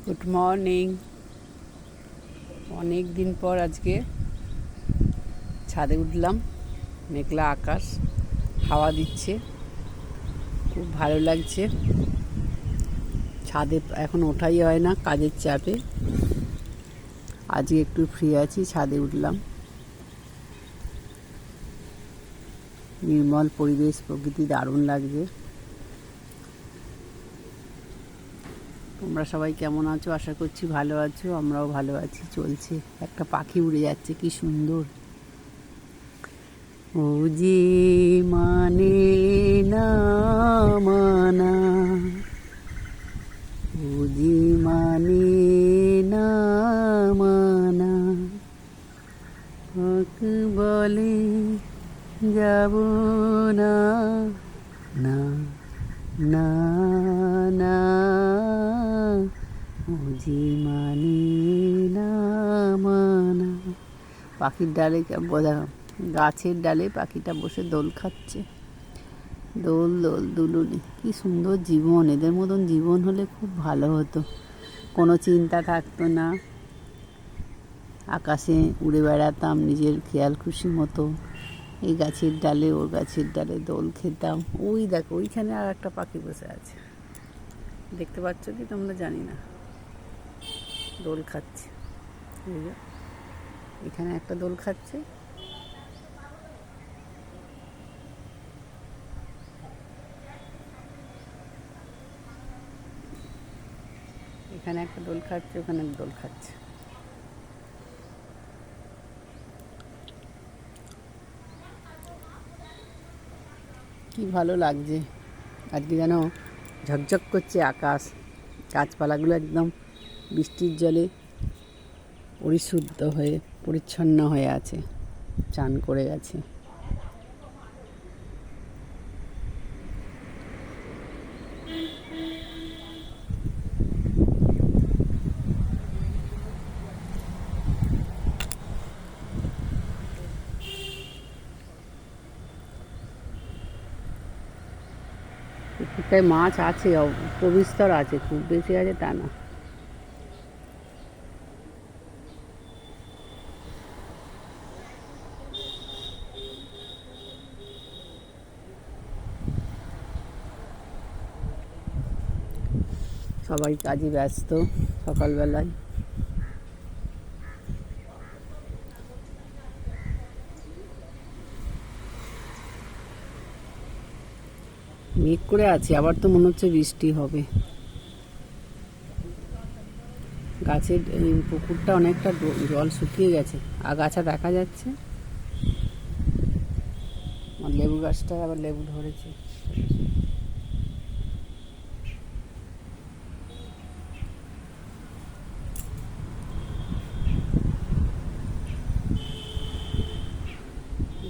Good morning. অনেক দিন পর আজকে ছাদে উঠলাম। মেঘলা আকাশ, হাওয়া দিচ্ছে, খুব ভালো লাগছে। ছাদে এখন ওঠাই হয় না কাজের চাপে। আজকে একটু ফ্রি আছি, ছাদে উঠলাম। নির্মল পরিবেশ, প্রকৃতি দারুণ লাগছে। তোমরা সবাই কেমন আছো? আশা করছি ভালো আছো। আমরাও ভালো আছি, চলছে। একটা পাখি উড়ে যাচ্ছে, কি সুন্দর। ও যে মানে না মানা, ও যে মানে না মানা, হক বলে যাব না, না না না, ও যে মানে না মানা। পাখির ডালে বোঝা, গাছের ডালে পাখিটা বসে দোল খাচ্ছে। দোল দোল দুলুনি, কি সুন্দর জীবন। এদের মতন জীবন হলে খুব ভালো হতো। কোনো চিন্তা থাকতো না, আকাশে উড়ে বেড়াতাম নিজের খেয়াল খুশি মতো। এই গাছের ডালে ওর গাছের ডালে দোল খেতাম। ওই দেখো, ওইখানে আর একটা পাখি বসে আছে, দেখতে পাচ্ছ কি তোমরা জানি না, দোল খাচ্ছে। এখানে একটা দোল খাচ্ছে, এখানে একটা দোল খাচ্ছে, ওখানে একটা দোল খাচ্ছে। কি ভালো লাগছে আজকে, যেন ঝকঝক করছে আকাশ। গাছপালাগুলো একদম বৃষ্টির জলে পরিশুদ্ধ হয়ে পরিচ্ছন্ন হয়ে আছে, চান করে গেছে। পুকুরটায় মাছ আছে, প্রবিস্তর আছে, খুব বেশি আছে তা না। সবাই কাজে ব্যস্ত সকালবেলায়। মেঘ করে আছে, আবার তো মনে হচ্ছে বৃষ্টি হবে। গাছের পুকুরটা অনেকটা জল শুকিয়ে গেছে, আগাছা দেখা যাচ্ছে। আর লেবু গাছটায় আবার লেবু ধরেছে।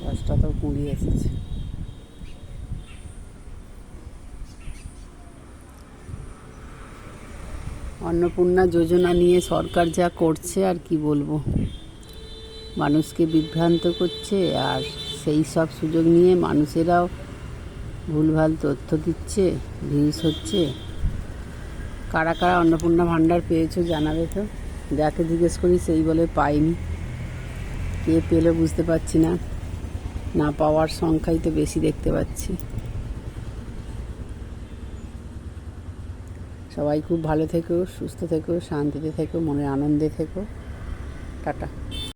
গাছটা তো কুঁড়ি এসেছে। অন্নপূর্ণা যোজনা নিয়ে সরকার যা করছে আর কি বলবো, মানুষকে বিভ্রান্ত করছে। আর সেই সব সুযোগ নিয়ে মানুষেরাও ভুলভাল তথ্য দিচ্ছে, ভিউজ হচ্ছে। কারা কারা অন্নপূর্ণা ভাণ্ডার পেয়েছো জানাবে তো। যাকে জিজ্ঞেস করি সেই বলে পাইনি। কে পেলো বুঝতে পারছি না, না পাওয়ার সংখ্যাই তো বেশি দেখতে পাচ্ছি। সবাই খুব ভালো থেকো, সুস্থ থেকো, শান্তিতে থেকো, মনে আনন্দে থেকো। টাটা।